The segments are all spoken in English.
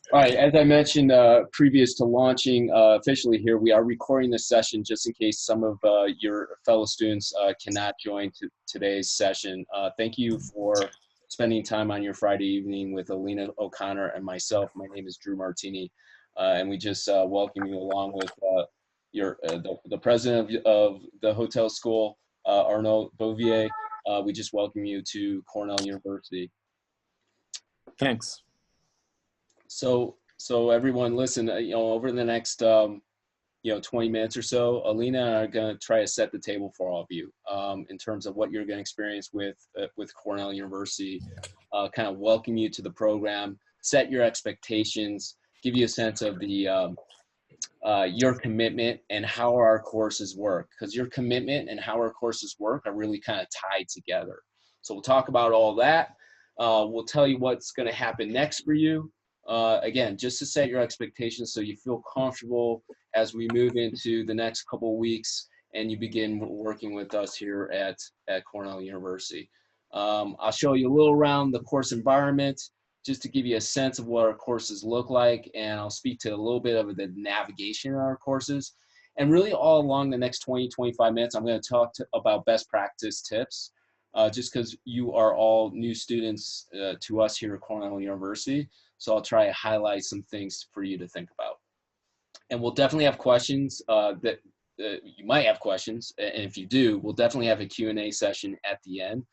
All right, as I mentioned previous to launching officially here, we are recording this session just in case some of your fellow students cannot join today's session. Thank you for spending time on your Friday evening with Alina O'Connor and myself. My name is Drew Martini, and we just welcome you along with the president of the hotel school, Arnaud Bouvier. We just welcome you to Cornell University. Thanks. So everyone, listen. Over the next 20 minutes or so, Alina and I are going to try to set the table for all of you in terms of what you're going to experience with Cornell University. Kind of welcome you to the program, set your expectations, give you a sense of the your commitment and how our courses work. Because your commitment and how our courses work are really kind of tied together. So we'll talk about all that. We'll tell you what's going to happen next for you. Again, just to set your expectations so you feel comfortable as we move into the next couple of weeks and you begin working with us here at Cornell University. I'll show you a little around the course environment just to give you a sense of what our courses look like, and I'll speak to a little bit of the navigation in our courses. And really all along the next 20-25 minutes, I'm going to talk about best practice tips, just because you are all new students to us here at Cornell University. So I'll try to highlight some things for you to think about. And we'll definitely have questions that you might have questions. And if you do, we'll definitely have a Q&A session at the end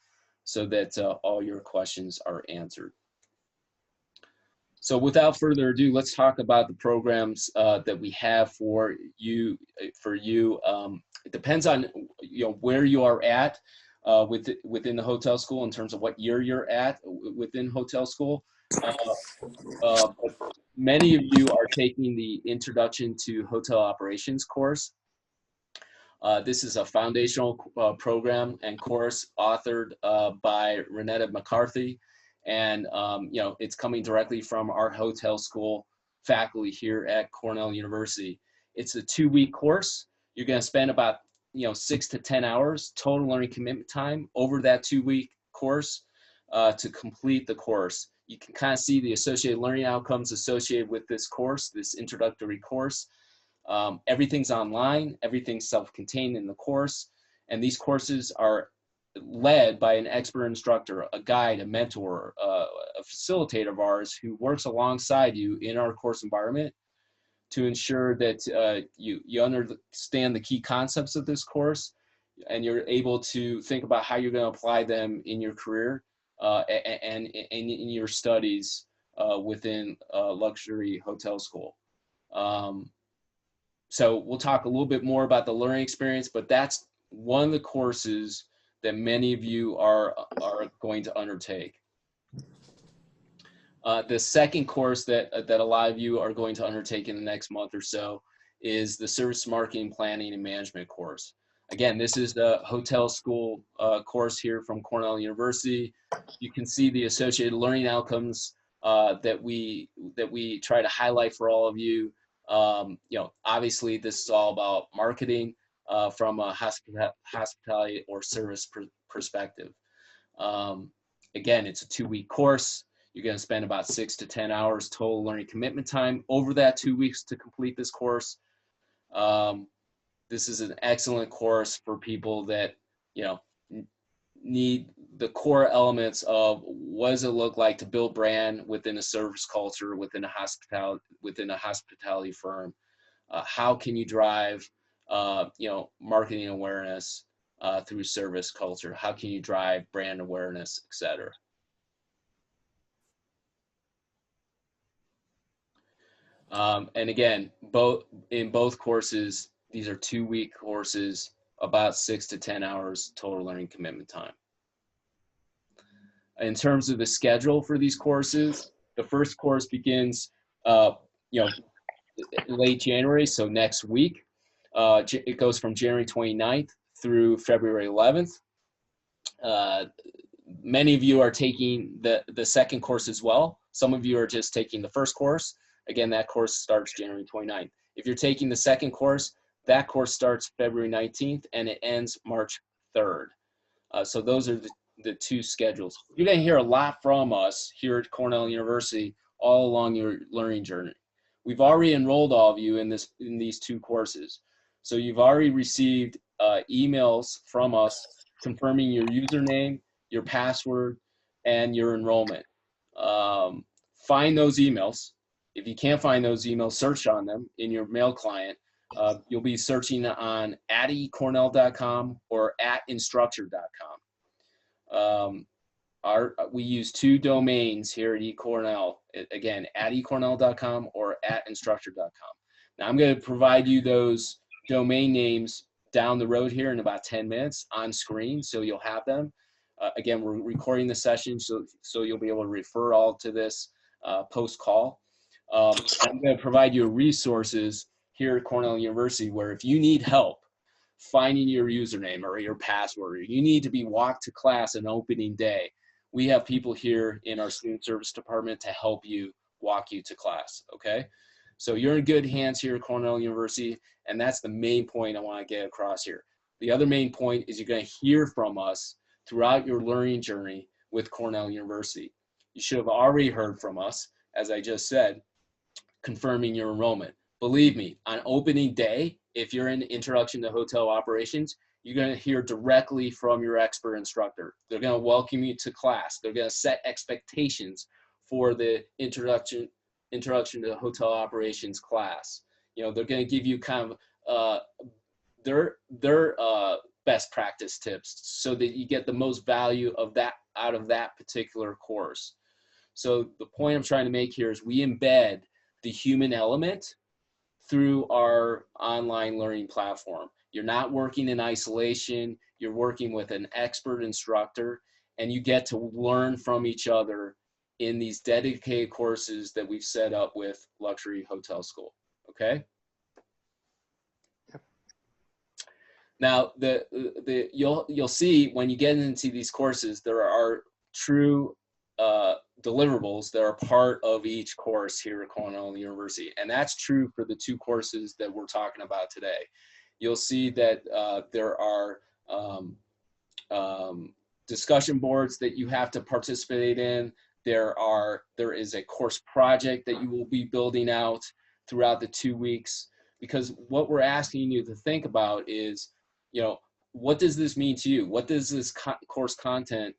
so that all your questions are answered. So without further ado, let's talk about the programs that we have for you. It depends on where you are at within the hotel school in terms of what year you're at within hotel school. But many of you are taking the Introduction to Hotel Operations course. This is a foundational program and course authored by Renetta McCarthy. And it's coming directly from our hotel school faculty here at Cornell University. It's a 2-week course. You're going to spend about 6 to 10 hours total learning commitment time over that 2-week course to complete the course. You can kind of see the associated learning outcomes associated with this course, this introductory course. Everything's online, everything's self-contained in the course, and these courses are led by an expert instructor, a guide, a mentor, a facilitator of ours who works alongside you in our course environment to ensure that you understand the key concepts of this course and you're able to think about how you're going to apply them in your career and in your studies within luxury hotel school. So we'll talk a little bit more about the learning experience, but that's one of the courses that many of you are going to undertake. The second course that a lot of you are going to undertake in the next month or so is the Service Marketing Planning and Management course. Again, this is the hotel school course here from Cornell University. You can see the associated learning outcomes that we try to highlight for all of you. Obviously this is all about marketing from a hospitality or service perspective. Again, it's a 2-week course. You're going to spend about 6 to 10 hours total learning commitment time over that 2 weeks to complete this course. This is an excellent course for people that need the core elements of what does it look like to build brand within a service culture, within a hospitality firm. How can you drive marketing awareness through service culture? How can you drive brand awareness, etc.? And again, in both courses, these are 2-week courses, about 6 to 10 hours total learning commitment time. In terms of the schedule for these courses, the first course begins late January, so next week. It goes from January 29th through February 11th. Many of you are taking the second course as well. Some of you are just taking the first course. Again, that course starts January 29th. If you're taking the second course, that course starts February 19th and it ends March 3rd. So those are the 2 schedules. You're going to hear a lot from us here at Cornell University all along your learning journey. We've already enrolled all of you in these 2 courses. So you've already received emails from us confirming your username, your password, and your enrollment. Find those emails. If you can't find those emails, search on them in your mail client. You'll be searching on at eCornell.com or at instructure.com. We use 2 domains here at eCornell. Again, at eCornell.com or at instructure.com. Now I'm going to provide you those domain names down the road here in about 10 minutes on screen, so you'll have them. Again, we're recording the session, so you'll be able to refer all to this post-call. I'm going to provide you resources here at Cornell University where if you need help finding your username or your password, or you need to be walked to class on opening day, we have people here in our student service department to help you walk you to class, okay? So you're in good hands here at Cornell University, and that's the main point I want to get across here. The other main point is you're going to hear from us throughout your learning journey with Cornell University. You should have already heard from us, as I just said, confirming your enrollment. Believe me, on opening day, if you're in Introduction to Hotel Operations, you're going to hear directly from your expert instructor. They're going to welcome you to class. They're going to set expectations for the Introduction to Hotel Operations class. You know, they're going to give you kind of their best practice tips so that you get the most value of that out of that particular course. So the point I'm trying to make here is we embed the human element through our online learning platform. You're not working in isolation, you're working with an expert instructor, and you get to learn from each other in these dedicated courses that we've set up with Luxury Hotel School, okay? Yep. Now, you'll see when you get into these courses, there are true deliverables that are part of each course here at Cornell University. And that's true for the 2 courses that we're talking about today. You'll see that there are discussion boards that you have to participate in. There is a course project that you will be building out throughout the 2 weeks, because what we're asking you to think about is, you know, what does this mean to you? What does this course content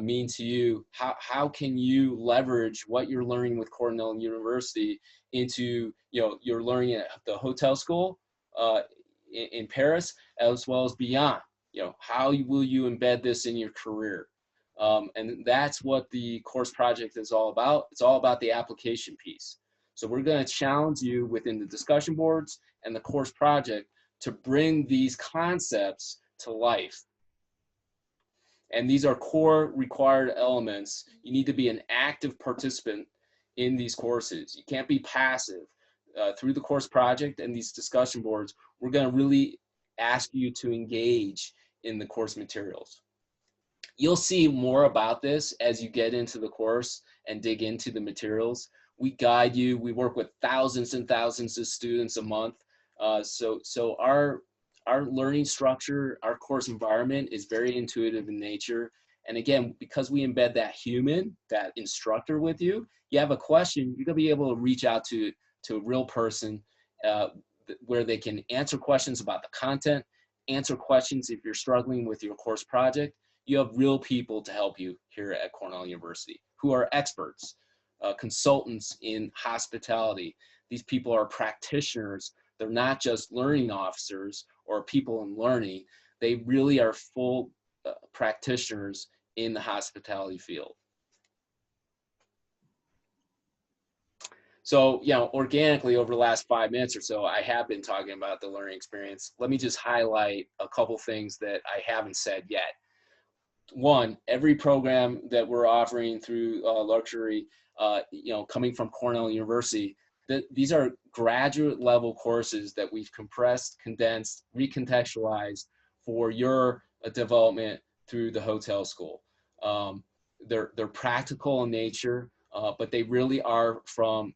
mean to you? How can you leverage what you're learning with Cornell University into, you know, your learning at the hotel school in Paris, as well as beyond? You know, how will you embed this in your career? And that's what the course project is all about. It's all about the application piece. So we're going to challenge you within the discussion boards and the course project to bring these concepts to life. And these are core required elements. You need to be an active participant in these courses. You can't be passive. Through the course project and these discussion boards, we're going to really ask you to engage in the course materials. You'll see more about this as you get into the course and dig into the materials. We guide you. We work with thousands and thousands of students a month. So our learning structure, our course environment is very intuitive in nature. And again, because we embed that human, that instructor with you, you have a question, you're gonna be able to reach out to a real person where they can answer questions about the content, answer questions if you're struggling with your course project. You have real people to help you here at Cornell University who are experts, consultants in hospitality. These people are practitioners. They're not just learning officers or people in learning. They really are full practitioners in the hospitality field. So, you know, organically over the last 5 minutes or so, I have been talking about the learning experience. Let me just highlight a couple things that I haven't said yet. One, every program that we're offering through Luxury, you know, coming from Cornell University, these are graduate level courses that we've compressed, condensed, recontextualized for your development through the hotel school. They're practical in nature, but they really are from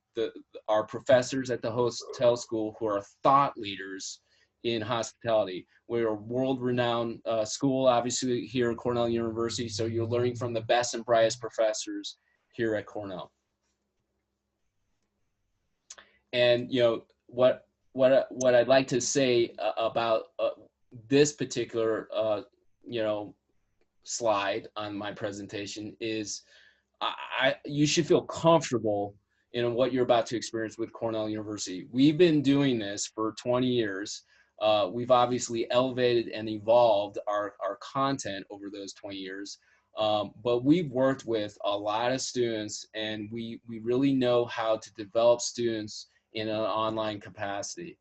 our professors at the hotel school who are thought leaders in hospitality. We're a world-renowned school, obviously, here at Cornell University, so you're learning from the best and brightest professors here at Cornell. And what I'd like to say about this particular slide on my presentation is you should feel comfortable in what you're about to experience with Cornell University. We've been doing this for 20 years. We've obviously elevated and evolved our content over those 20 years. But we've worked with a lot of students, and we really know how to develop students in an online capacity.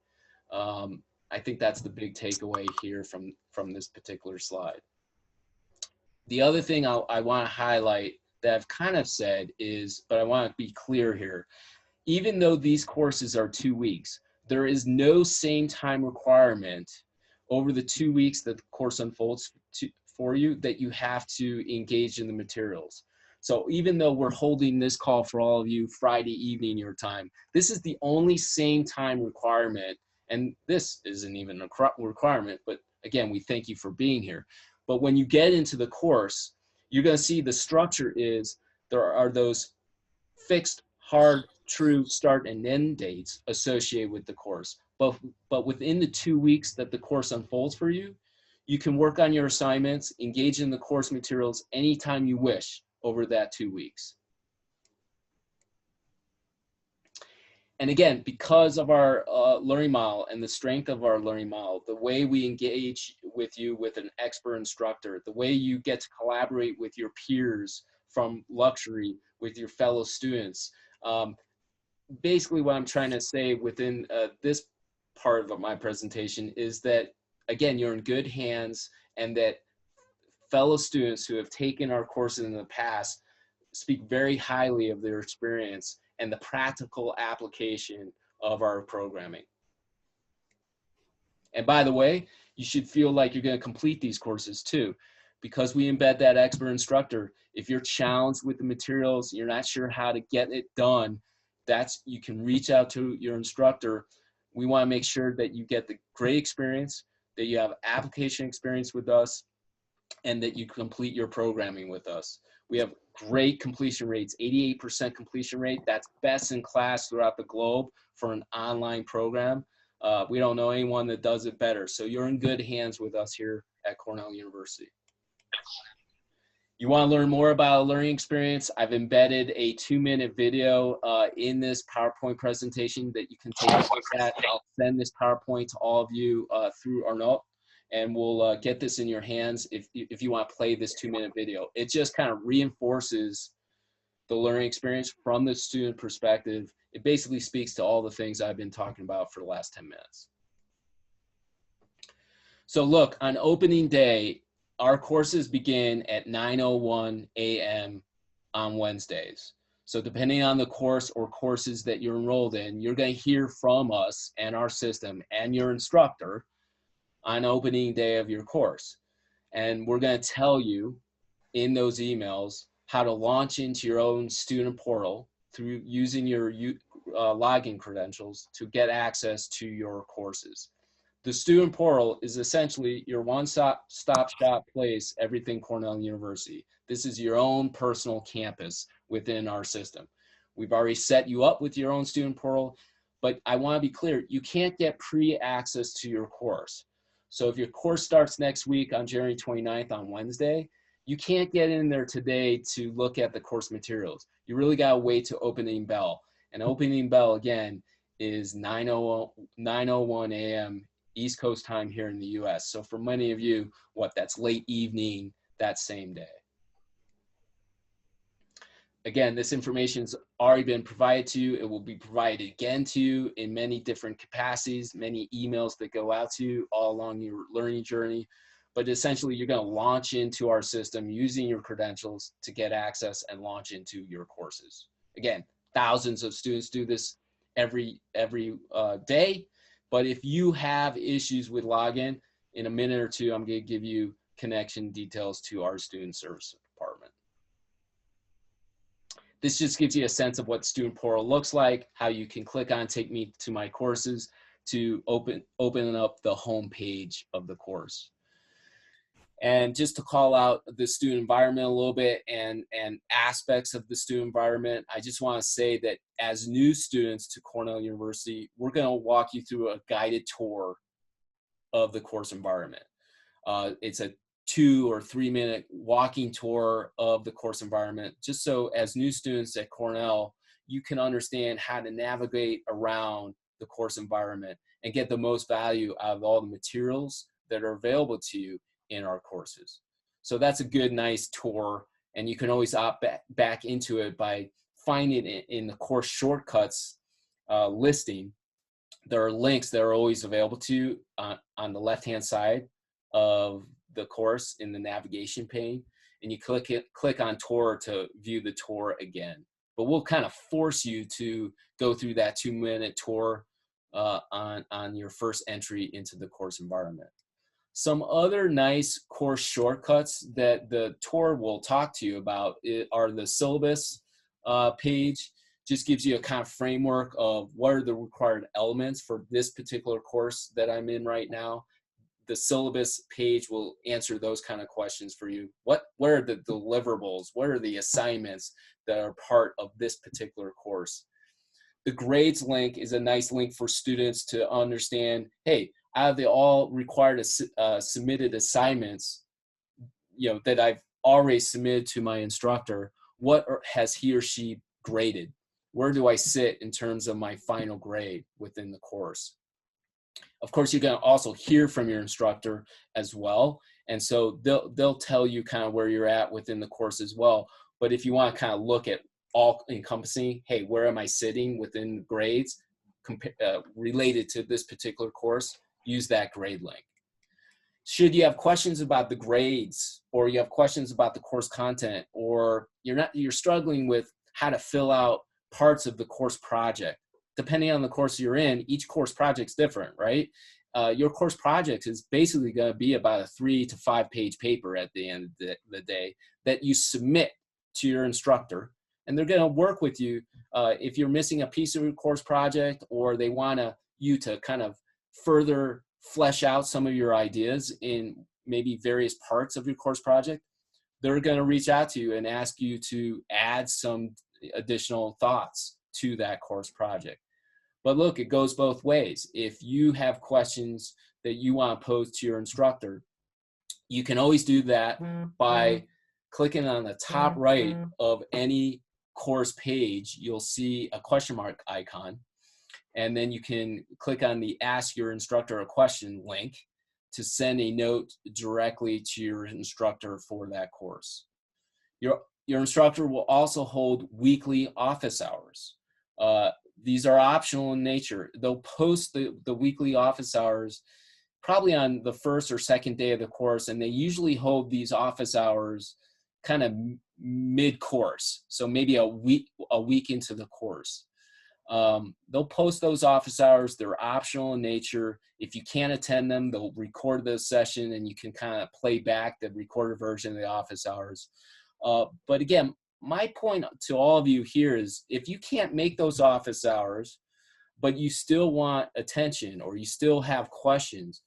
I think that's the big takeaway here from this particular slide. The other thing I want to highlight that I've kind of said is, but I want to be clear here, even though these courses are 2 weeks, there is no same time requirement over the 2 weeks that the course unfolds for you that you have to engage in the materials. So even though we're holding this call for all of you Friday evening your time, this is the only same time requirement. And this isn't even a requirement, but again, we thank you for being here. But when you get into the course, you're going to see the structure is there are those fixed, hard, true start and end dates associated with the course. But within the 2 weeks that the course unfolds for you, you can work on your assignments, engage in the course materials anytime you wish over that 2 weeks. And again, because of our learning model and the strength of our learning model, the way we engage with you with an expert instructor, the way you get to collaborate with your peers from luxury, with your fellow students. Basically what I'm trying to say within this part of my presentation is that, again, you're in good hands, and that fellow students who have taken our courses in the past speak very highly of their experience and the practical application of our programming. And by the way, you should feel like you're going to complete these courses too, because we embed that expert instructor. If you're challenged with the materials, you're not sure how to get it done, you can reach out to your instructor. We want to make sure that you get the great experience, that you have application experience with us, and that you complete your programming with us. We have great completion rates, 88% completion rate. That's best in class throughout the globe for an online program. We don't know anyone that does it better. So you're in good hands with us here at Cornell University. You want to learn more about a learning experience? I've embedded a 2-minute video in this PowerPoint presentation that you can take a look at. I'll send this PowerPoint to all of you through Arnault, and we'll get this in your hands if you want to play this 2-minute video. It just kind of reinforces the learning experience from the student perspective. It basically speaks to all the things I've been talking about for the last 10 minutes. So look, on opening day, our courses begin at 9:01 a.m. on Wednesdays. So depending on the course or courses that you're enrolled in, you're going to hear from us and our system and your instructor on opening day of your course. And we're going to tell you in those emails how to launch into your own student portal through using your login credentials to get access to your courses. The student portal is essentially your one-stop shop place, everything Cornell University. This is your own personal campus within our system. We've already set you up with your own student portal, but I want to be clear, you can't get pre-access to your course. So if your course starts next week on January 29th on Wednesday, you can't get in there today to look at the course materials. You really got to wait to opening bell. And opening bell, again, is 9:01 a.m. East Coast time here in the US. So for many of you, that's late evening that same day. Again, this information's already been provided to you. It will be provided again to you in many different capacities, many emails that go out to you all along your learning journey. But essentially, you're going to launch into our system using your credentials to get access and launch into your courses. Again, thousands of students do this every day. But if you have issues with login, in a minute or two, I'm going to give you connection details to our student service department. This just gives you a sense of what student portal looks like, how you can click on take me to my courses to open up the home page of the course. And just to call out the student environment a little bit and aspects of the student environment, I just want to say that as new students to Cornell University, we're going to walk you through a guided tour of the course environment. It's a 2 or 3 minute walking tour of the course environment, just so as new students at Cornell, you can understand how to navigate around the course environment and get the most value out of all the materials that are available to you in our courses. So that's a good, nice tour, and you can always opt back into it by finding it in the course shortcuts listing. There are links that are always available to you on the left-hand side of the course in the navigation pane, and you click on tour to view the tour again. But we'll kind of force you to go through that 2-minute tour on your first entry into the course environment. Some other nice course shortcuts that the tour will talk to you about are the syllabus page. Just gives you a kind of framework of what are the required elements for this particular course that I'm in right now. The syllabus page will answer those kind of questions for you. What are the deliverables? What are the assignments that are part of this particular course? The grades link is a nice link for students to understand, hey, out of the all required submitted assignments, that I've already submitted to my instructor, what has he or she graded? Where do I sit in terms of my final grade within the course? Of course, you're going to also hear from your instructor as well. And so they'll tell you kind of where you're at within the course as well. But if you want to kind of look at all encompassing, hey, where am I sitting within the grades related to this particular course, use that grade link. Should you have questions about the grades, or you have questions about the course content, or you're struggling with how to fill out parts of the course project, depending on the course you're in, each course project's different, right? Your course project is basically going to be about a 3 to 5 page paper at the end of the day that you submit to your instructor, and they're going to work with you if you're missing a piece of your course project, or they want you to kind of further flesh out some of your ideas in maybe various parts of your course project. They're going to reach out to you and ask you to add some additional thoughts to that course project. But look, it goes both ways. If you have questions that you want to pose to your instructor, you can always do that by clicking on the top right of any course page. You'll see a question mark icon, and then you can click on the Ask Your Instructor a Question link to send a note directly to your instructor for that course. Your instructor will also hold weekly office hours. These are optional in nature. They'll post the weekly office hours probably on the first or second day of the course, and they usually hold these office hours kind of mid-course, so maybe a week into the course. They'll post those office hours. They're optional in nature. If you can't attend them, they'll record the session, and you can kind of play back the recorded version of the office hours. But again, my point to all of you here is, if you can't make those office hours, but you still want attention, or you still have questions,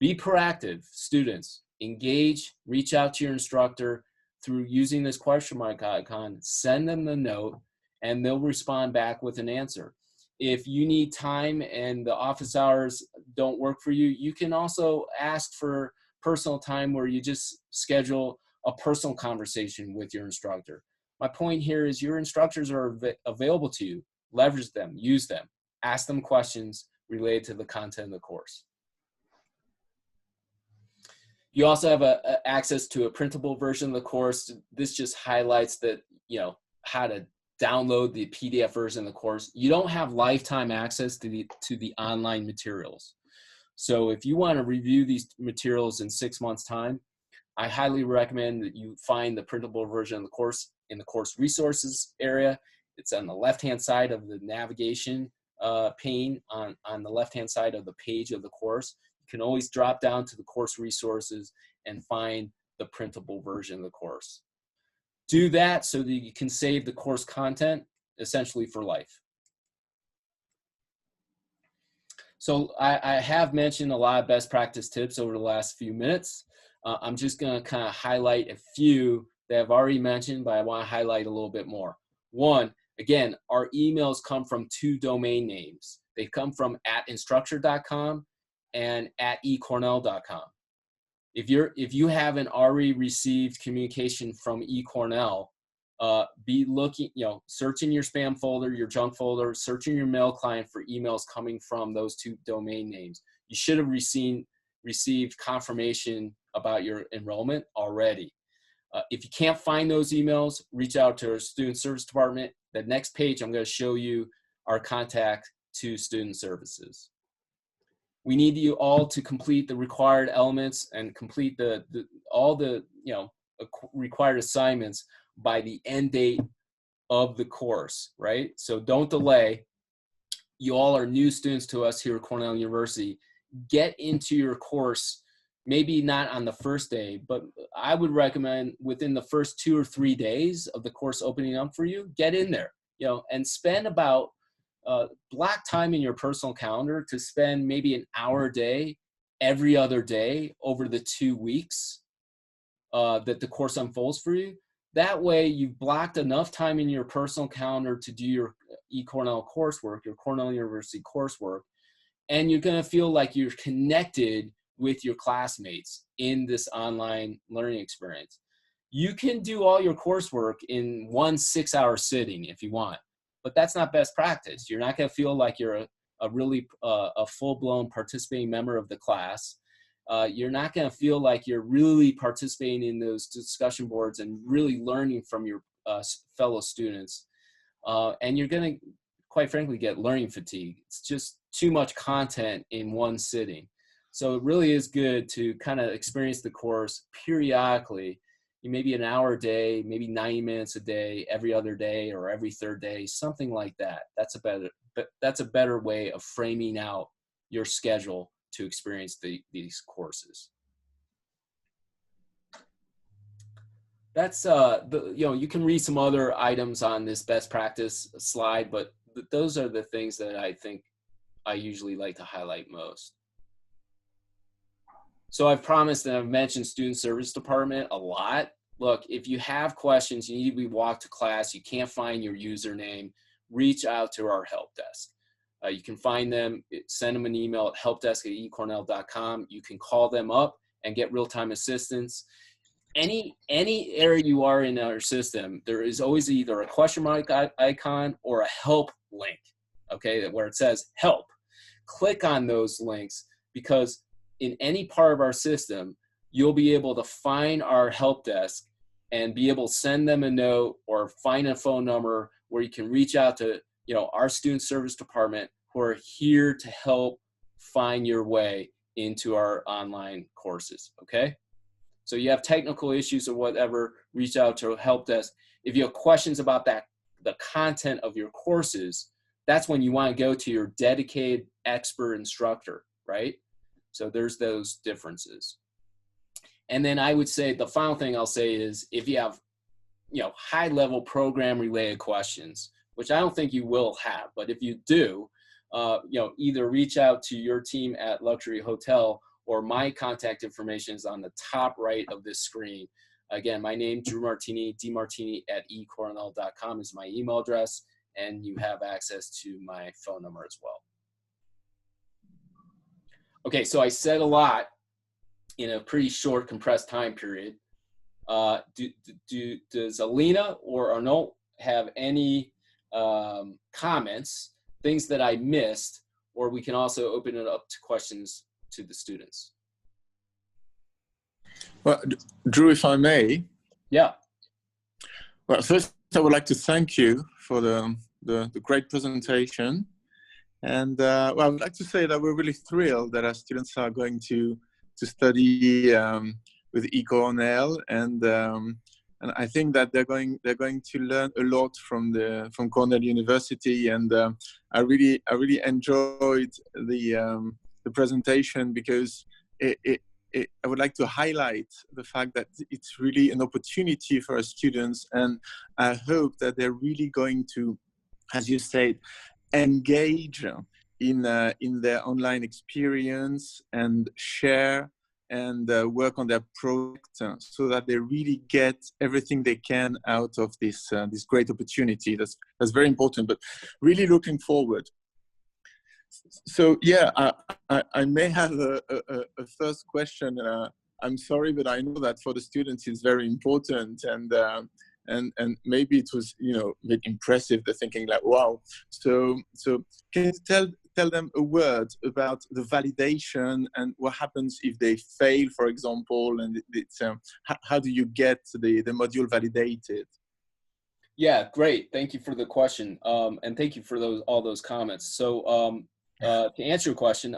be proactive, students. Engage, reach out to your instructor through using this question mark icon, send them the note, and they'll respond back with an answer. If you need time and the office hours don't work for you, you can also ask for personal time, where you just schedule a personal conversation with your instructor. My point here is, your instructors are available to you. Leverage them, use them, ask them questions related to the content of the course. You also have access to a printable version of the course. This just highlights that, how to download the PDF version of the course. You don't have lifetime access to the online materials. So if you want to review these materials in 6 months' time, I highly recommend that you find the printable version of the course in the course resources area. It's on the left-hand side of the navigation pane on the left-hand side of the page of the course. You can always drop down to the course resources and find the printable version of the course. Do that so that you can save the course content essentially for life. So I have mentioned a lot of best practice tips over the last few minutes. I'm just going to kind of highlight a few that I've already mentioned, but I want to highlight a little bit more. One, again, our emails come from 2 domain names. They come from @instructure.com and @eCornell.com. If you haven't already received communication from eCornell, be looking, searching your spam folder, your junk folder, searching your mail client for emails coming from those 2 domain names. You should have received confirmation about your enrollment already. If you can't find those emails, reach out to our student service department. The next page, I'm going to show you our contact to student services. We need you all to complete the required elements and complete all the required assignments by the end date of the course, right? So don't delay. You all are new students to us here at Cornell University. Get into your course, maybe not on the first day, but I would recommend within the first 2 or 3 days of the course opening up for you, get in there, and spend about block time in your personal calendar to spend maybe an hour a day, every other day over the 2 weeks that the course unfolds for you. That way you've blocked enough time in your personal calendar to do your eCornell coursework, your Cornell University coursework, and you're going to feel like you're connected with your classmates in this online learning experience. You can do all your coursework in one 6-hour sitting if you want, but that's not best practice. You're not going to feel like you're a full-blown participating member of the class. You're not going to feel like you're really participating in those discussion boards and really learning from your fellow students. And you're going to, quite frankly, get learning fatigue. It's just too much content in one sitting. So it really is good to kind of experience the course periodically, maybe an hour a day, maybe 90 minutes a day, every other day or every third day, something like that. That's a better way of framing out your schedule to experience these courses. That's you can read some other items on this best practice slide, but those are the things that I think I usually like to highlight most. So I've promised and I've mentioned student service department a lot. Look, if you have questions, you need to be walked to class, you can't find your username, reach out to our help desk. You can find them, send them an email at helpdesk@ecornell.com. You can call them up and get real-time assistance. Any area you are in our system, there is always either a question mark icon or a help link, okay, where it says help. Click on those links because in any part of our system, you'll be able to find our help desk and be able to send them a note or find a phone number where you can reach out to our student service department who are here to help find your way into our online courses, okay? So you have technical issues or whatever, reach out to help desk. If you have questions about the content of your courses, that's when you want to go to your dedicated expert instructor, right? So there's those differences. And then I would say the final thing I'll say is if you have, high-level program-related questions, which I don't think you will have, but if you do, either reach out to your team at Luxury Hotel or my contact information is on the top right of this screen. Again, my name, Drew Martini, dmartini@ecornell.com is my email address, and you have access to my phone number as well. Okay, so I said a lot in a pretty short, compressed time period. Does Alina or Arnaud have any comments, things that I missed, or we can also open it up to questions to the students? Well, Drew, if I may. Yeah. Well, first I would like to thank you for the great presentation. And well, I would like to say that we're really thrilled that our students are going to study with eCornell, and I think that they're going to learn a lot from Cornell University. And I really enjoyed the presentation because I would like to highlight the fact that it's really an opportunity for our students, and I hope that they're really going to, as you said, engage in their online experience and share and work on their project so that they really get everything they can out of this this great opportunity. That's very important, but really looking forward. So yeah, I may have a first question. I'm sorry, but I know that for the students it's very important, and maybe it was, you know, a bit impressive. They're thinking like, wow. So can you tell them a word about the validation and what happens if they fail, for example, and it's how do you get the module validated? Yeah, great. Thank you for the question, and thank you for all those comments. So to answer your question,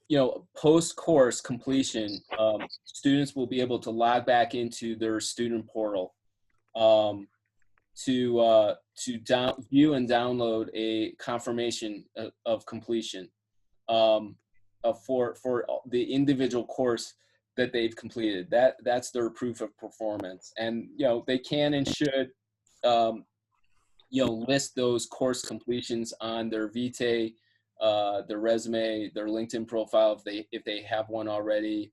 you know, post-course completion, students will be able to log back into their student portal to view and download a confirmation of completion for the individual course that they've completed. That's their proof of performance, and you know, they can and should you know, list those course completions on their vitae, their resume, their LinkedIn profile if they have one already.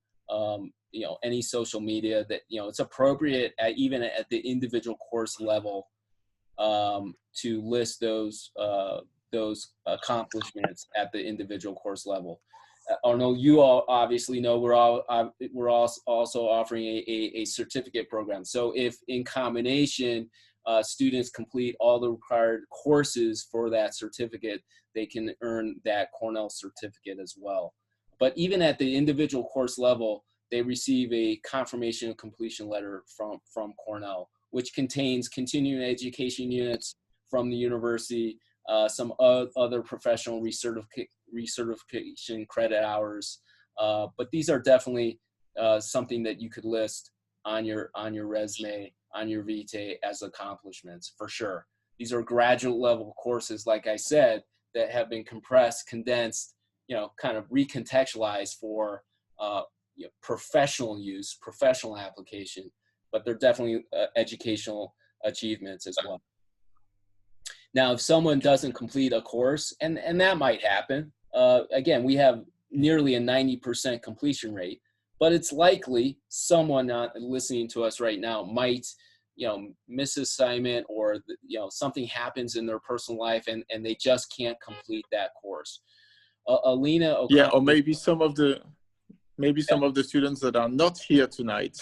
You know, any social media that, you know, it's appropriate even at the individual course level to list those accomplishments at the individual course level. I know you all obviously know we're also offering a certificate program. So if in combination students complete all the required courses for that certificate, they can earn that Cornell certificate as well. But even at the individual course level, they receive a confirmation of completion letter from Cornell, which contains continuing education units from the university, some other professional recertification credit hours. But these are definitely something that you could list on your resume, on your vitae as accomplishments, for sure. These are graduate level courses, like I said, that have been compressed, condensed, you know, kind of recontextualized for you know, professional use, professional application, but they're definitely educational achievements as well. Now, if someone doesn't complete a course, and that might happen, again, we have nearly a 90% completion rate, but it's likely someone not listening to us right now might, you know, miss assignment, or, you know, something happens in their personal life and they just can't complete that course. Alina O'Connell, yeah, or maybe some of the students that are not here tonight.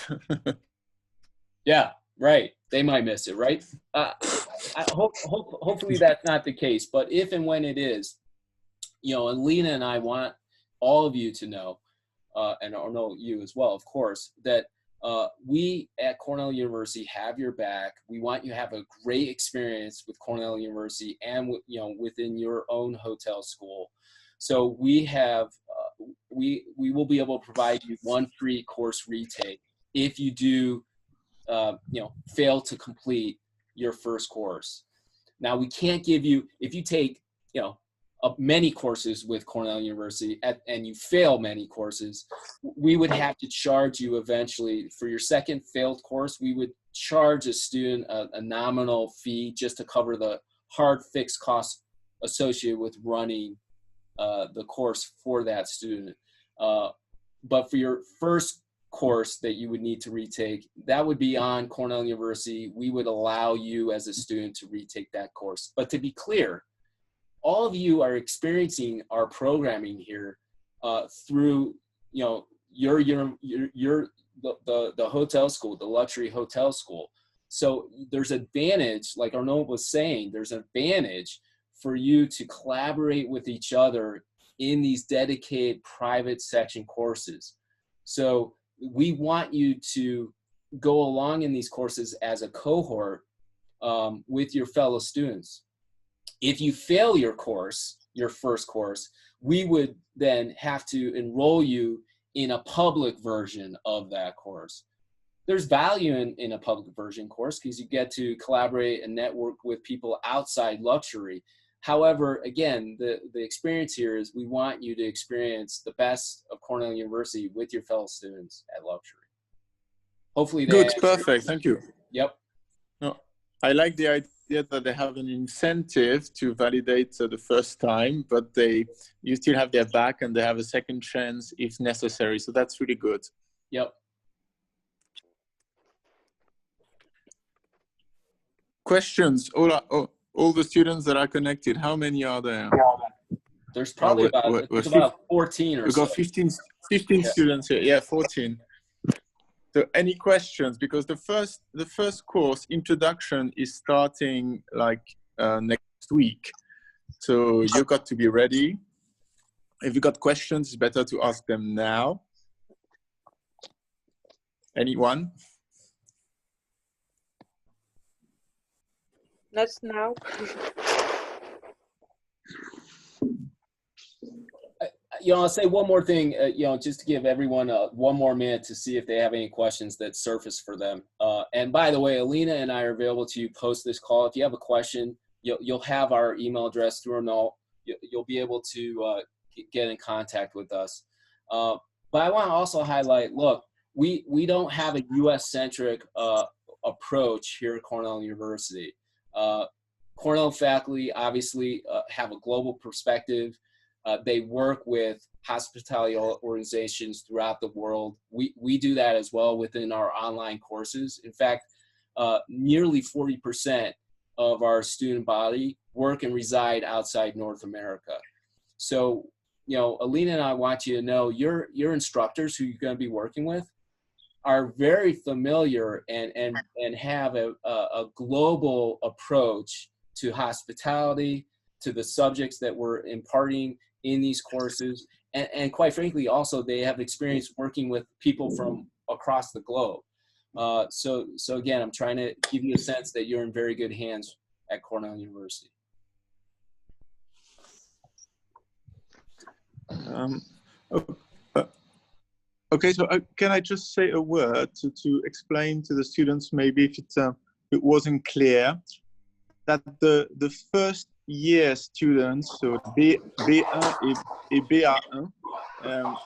Yeah, right. They might miss it, right? Hopefully that's not the case, but if and when it is, you know, Alina and I want all of you to know, and I know you as well, of course, that we at Cornell University have your back. We want you to have a great experience with Cornell University and, you know, within your own hotel school. So we have, we will be able to provide you one free course retake if you do, you know, fail to complete your first course. Now, we can't give you, if you take, you know, many courses with Cornell University and you fail many courses, we would have to charge you eventually for your second failed course. We would charge a student a nominal fee just to cover the hard fixed costs associated with running the course for that student. But for your first course that you would need to retake, that would be on Cornell University. We would allow you as a student to retake that course. But to be clear, all of you are experiencing our programming here through, you know, the hotel school, the luxury hotel school. So there's advantage, like Arnaud was saying, there's an advantage for you to collaborate with each other in these dedicated private section courses. So we want you to go along in these courses as a cohort with your fellow students. If you fail your course, your first course, we would then have to enroll you in a public version of that course. There's value in a public version course because you get to collaborate and network with people outside luxury. However, again, the experience here is we want you to experience the best of Cornell University with your fellow students at luxury. Hopefully Good, perfect, thank you. Yep. No, I like the idea yet that they have an incentive to validate the first time, but you still have their back and they have a second chance if necessary. So that's really good. Yep. Questions? All the students that are connected, how many are there? There's probably about 14 or so. We've got 15 students here. Yeah, 14. So any questions? Because the first course, introduction, is starting like next week. So you've got to be ready. If you got questions, it's better to ask them now. Anyone? Not now. I'll say one more thing, just to give everyone one more minute to see if they have any questions that surface for them. And by the way, Alina and I are available to post this call. If you have a question, you'll have our email address through our note. You'll be able to get in contact with us. But I want to also highlight, look, we don't have a U.S.-centric approach here at Cornell University. Cornell faculty obviously have a global perspective. They work with hospitality organizations throughout the world. We do that as well within our online courses. In fact, nearly 40% of our student body work and reside outside North America. So, Alina and I want you to know your instructors who you're going to be working with are very familiar and have a global approach to hospitality, to the subjects that we're imparting in these courses. And quite frankly, also they have experience working with people from across the globe. So again, I'm trying to give you a sense that you're in very good hands at Cornell University. Okay, so can I just say a word to explain to the students, maybe if it wasn't clear, that the first year students, so B1 et B1,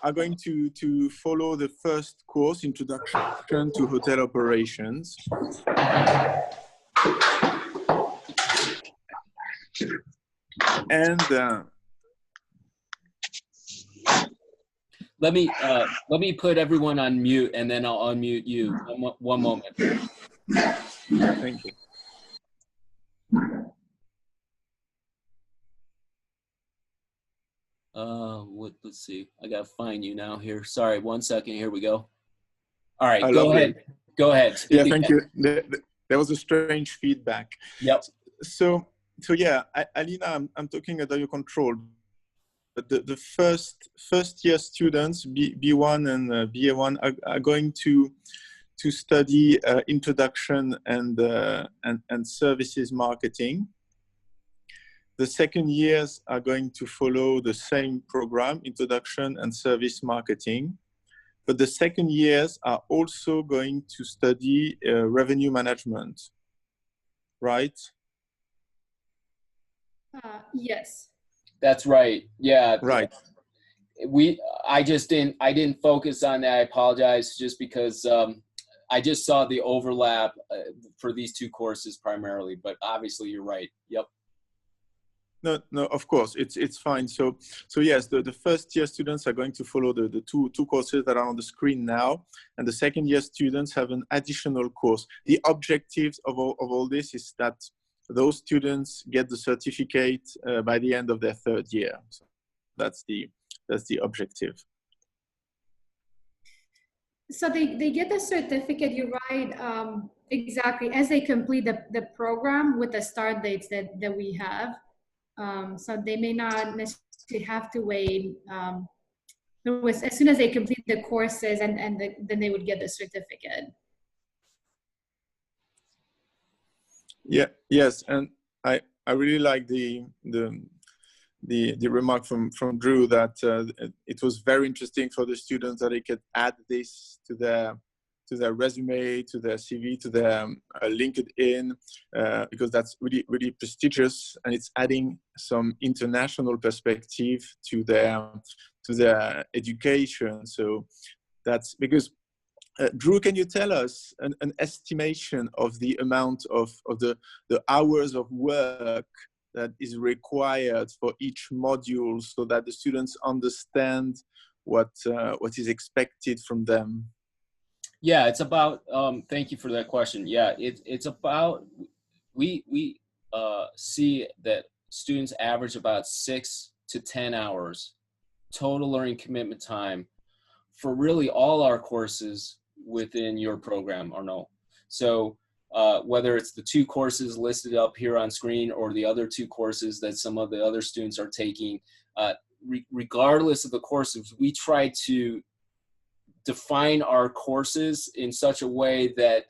are going to follow the first course, Introduction to Hotel Operations. And let me put everyone on mute, and then I'll unmute you. One moment. Thank you. Let's see. I gotta find you now here. Sorry, 1 second. Here we go. All right, I go ahead. Go ahead. Yeah, thank you. There was a strange feedback. Yep. So yeah, Alina, I'm talking under your control. But the first year students, B1 and BA1, are going to study introduction and services marketing. The second years are going to follow the same program, introduction and service marketing. But the second years are also going to study revenue management, right? Yes. That's right. Yeah. Right. I didn't focus on that. I apologize, just because I just saw the overlap for these two courses primarily, but obviously you're right. Yep. No, of course, it's fine. So yes, the first year students are going to follow the two courses that are on the screen now, and the second year students have an additional course. The objectives of all this is that those students get the certificate by the end of their third year. So that's the objective. So they get the certificate, you're right, exactly, as they complete the program with the start dates that we have. So they may not necessarily have to wait. As soon as they complete the courses, then they would get the certificate. Yeah. Yes, and I really like the remark from Drew that it was very interesting for the students that they could add this to their resume, to their CV, to their LinkedIn, because that's really prestigious, and it's adding some international perspective to their education. So that's because Drew, can you tell us an estimation of the amount of the hours of work that is required for each module so that the students understand what is expected from them? Yeah, it's about, thank you for that question. Yeah, it's about, we see that students average about 6 to 10 hours total learning commitment time for really all our courses within your program, or no. So whether it's the 2 courses listed up here on screen or the other 2 courses that some of the other students are taking, regardless of the courses, we try to define our courses in such a way that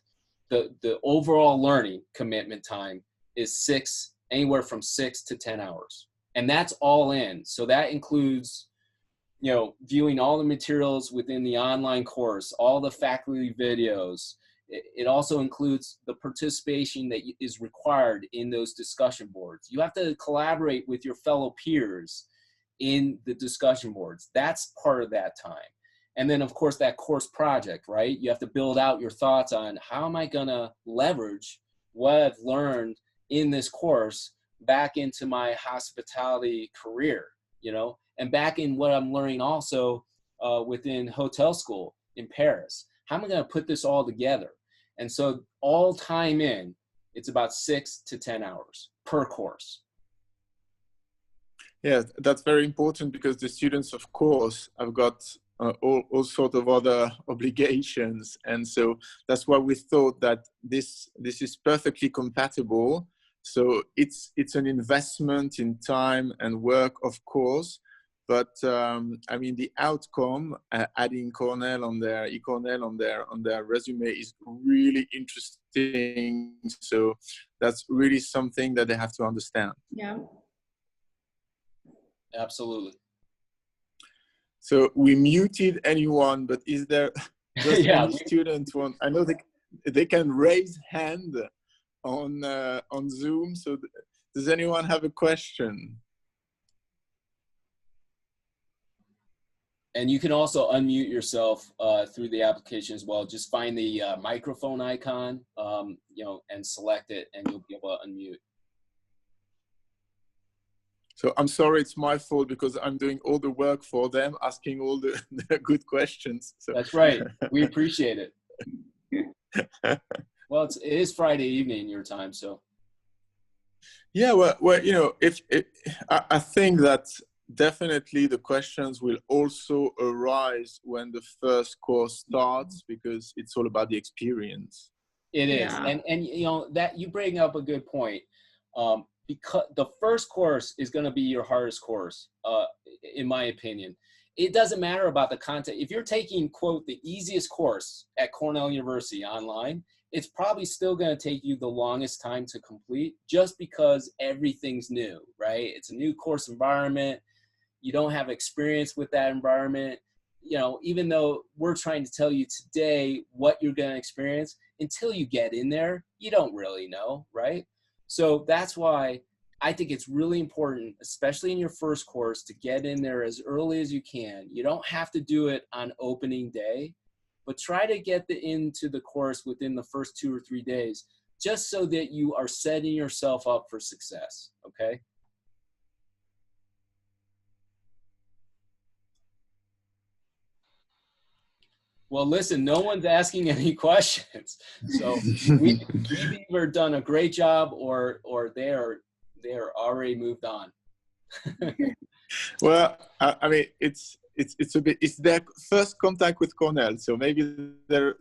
the overall learning commitment time is anywhere from 6 to 10 hours. And that's all in. So that includes, you know, viewing all the materials within the online course, all the faculty videos. It also includes the participation that is required in those discussion boards. You have to collaborate with your fellow peers in the discussion boards. That's part of that time. And then, of course, that course project, right? You have to build out your thoughts on how am I gonna leverage what I've learned in this course back into my hospitality career, you know, and back in what I'm learning also within Hotelschool in Paris. How am I gonna put this all together? And so all time in, it's about 6 to 10 hours per course. Yeah, that's very important because the students, of course, have got all sorts of other obligations. And so that's why we thought that this is perfectly compatible. So it's an investment in time and work, of course. But I mean, the outcome, adding eCornell on their resume is really interesting. So that's really something that they have to understand. Yeah. Absolutely. So we muted anyone, but is there just Yeah. any student one? I know they can raise hand on Zoom. So does anyone have a question? And you can also unmute yourself through the application as well. Just find the microphone icon, you know, and select it, and you'll be able to unmute. So I'm sorry, it's my fault because I'm doing all the work for them, asking all the good questions. So. That's right. We appreciate it. Well, it is Friday evening in your time, so. Yeah, well, you know, I think that definitely the questions will also arise when the first course starts because it's all about the experience. It is, Yeah. and you know that you bring up a good point. Because the first course is going to be your hardest course, in my opinion. It doesn't matter about the content. If you're taking, quote, the easiest course at Cornell University online, it's probably still going to take you the longest time to complete just because everything's new, right? It's a new course environment. You don't have experience with that environment. You know, even though we're trying to tell you today what you're going to experience, until you get in there, you don't really know, right? So that's why I think it's really important, especially in your first course, to get in there as early as you can. You don't have to do it on opening day, but try to get into the course within the first 2 or 3 days, just so that you are setting yourself up for success, okay? Well, listen, no one's asking any questions. So we've either done a great job or they are already moved on. Well, I mean, it's their first contact with Cornell, so maybe they're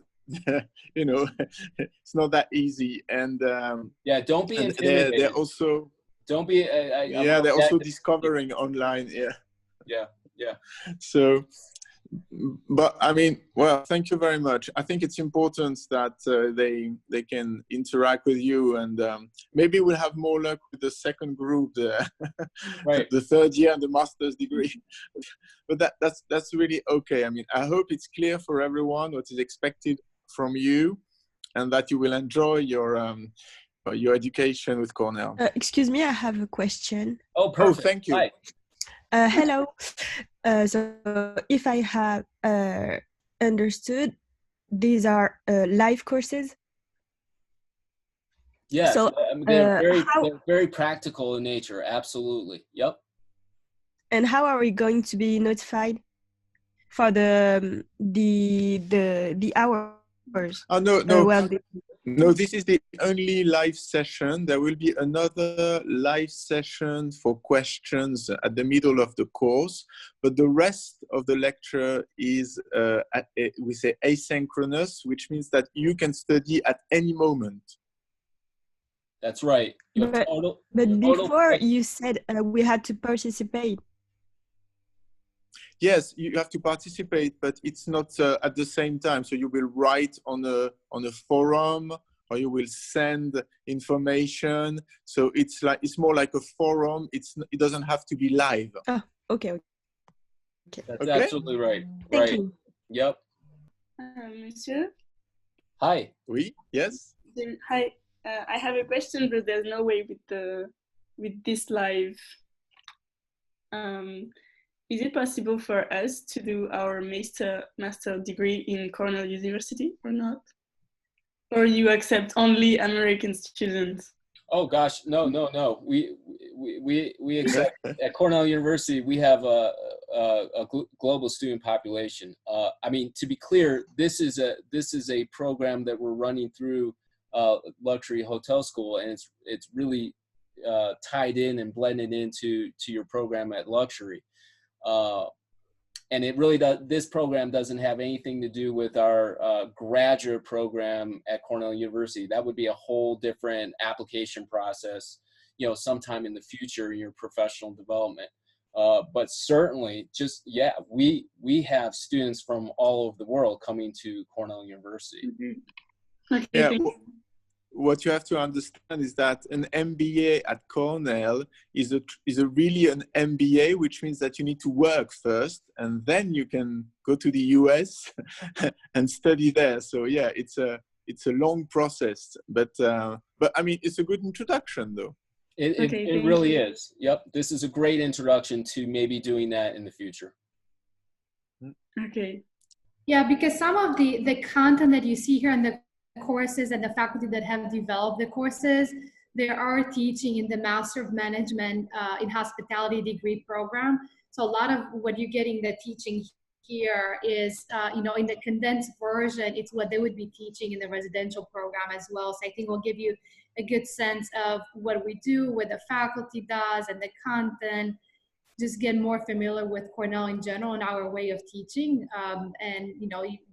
you know, it's not that easy. And yeah, don't be intimidated. They're also don't be. yeah, they're also discovering online. Yeah. So. But I mean, well, thank you very much. I think it's important that they can interact with you, and maybe we'll have more luck with the second group, right. the third year and the master's degree. But that's really okay. I mean, I hope it's clear for everyone what is expected from you, and that you will enjoy your education with Cornell. Excuse me, I have a question. Oh, perfect. Oh, thank you. Hi. Hello. So if I have understood, these are live courses. Yes, So I mean, they're how very practical in nature. Absolutely. Yep. and how are we going to be notified for the hours? Oh, no, Well, no, this is the only live session. There will be another live session for questions at the middle of the course, but the rest of the lecture is, we say asynchronous, which means that you can study at any moment. That's right. but before you said we had to participate. Yes, you have to participate, but it's not at the same time. So you will write on a forum, or you will send information. So it's more like a forum. It doesn't have to be live. Oh, okay. That's Okay? absolutely right. Thank Right. you. Yep. Monsieur? Hi. Oui, yes. Hi. I have a question, but there's no way with this live. Is it possible for us to do our master degree in Cornell University or not? Or you accept only American students? Oh gosh, no. We accept at Cornell University. We have a global student population. I mean, to be clear, this is a program that we're running through Luxury Hotel School, and it's really tied in and blended into your program at Luxury. And it really does. This program doesn't have anything to do with our graduate program at Cornell University. That would be a whole different application process, sometime in the future in your professional development. But certainly, we have students from all over the world coming to Cornell University. Mm-hmm. Okay, Yeah. What you have to understand is that an MBA at Cornell is really an MBA, which means that you need to work first, and then you can go to the US and study there. So yeah, it's a long process, but I mean, it's a good introduction, though. It really is. Yep, this is a great introduction to maybe doing that in the future. Okay. Yeah, because some of the content that you see here in the courses and the faculty that have developed the courses, they are teaching in the Master of Management in Hospitality degree program. So a lot of what you're getting the teaching here is, in the condensed version, it's what they would be teaching in the residential program as well. So I think we'll give you a good sense of what we do, what the faculty does, and the content. Just get more familiar with Cornell in general and our way of teaching, and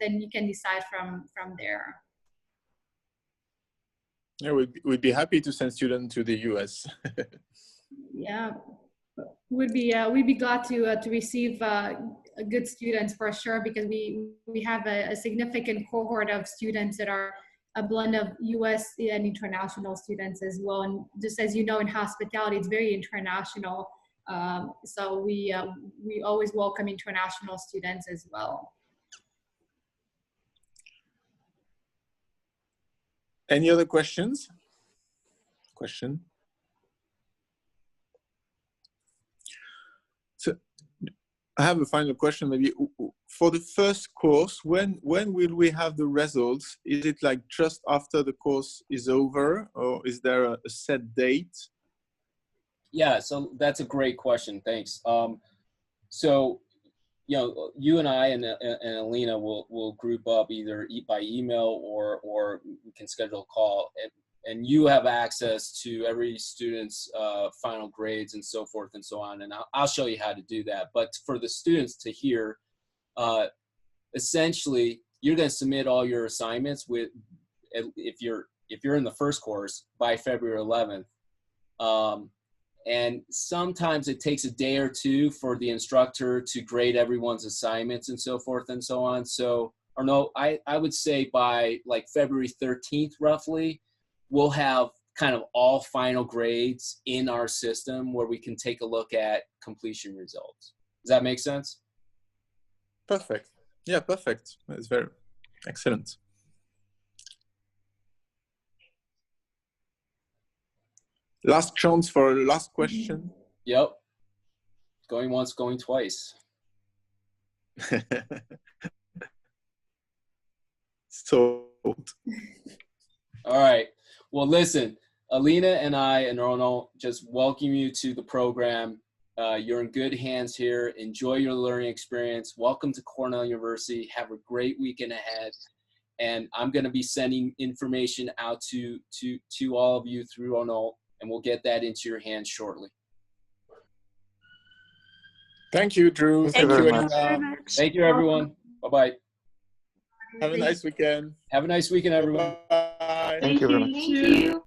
then you can decide from there. Yeah, we'd be happy to send students to the US. Yeah, we'd be glad to receive good students for sure, because we have a significant cohort of students that are a blend of US and international students as well. And just as you know, in hospitality, it's very international. So we always welcome international students as well. Any other questions? So I have a final question, maybe for the first course. When will we have the results? Is it like just after the course is over, or is there a set date? Yeah, so that's a great question. Thanks. So, you and I and Alina will group up either by email or we can schedule a call, and you have access to every student's final grades and so forth and so on. And I'll show you how to do that. But for the students to hear, essentially, you're going to submit all your assignments if you're in the first course by February 11th. And sometimes it takes a day or two for the instructor to grade everyone's assignments and so forth and so on. So, or no, I would say by like February 13th, roughly, we'll have kind of all final grades in our system where we can take a look at completion results. Does that make sense? Perfect. Yeah, perfect. That's very excellent. Last chance for a last question. Yep. Going once, going twice. sold. All right. Well, listen, Alina and I and Ronald just welcome you to the program. You're in good hands here. Enjoy your learning experience. Welcome to Cornell University. Have a great weekend ahead. And I'm going to be sending information out to all of you through Ronald, and we'll get that into your hands shortly. Thank you, Drew. Thank you Thank you, very Alina. much. Thank you, everyone. Bye-bye. Have a nice weekend. Have a nice weekend, everyone. Bye. Thank you very much. Thank you.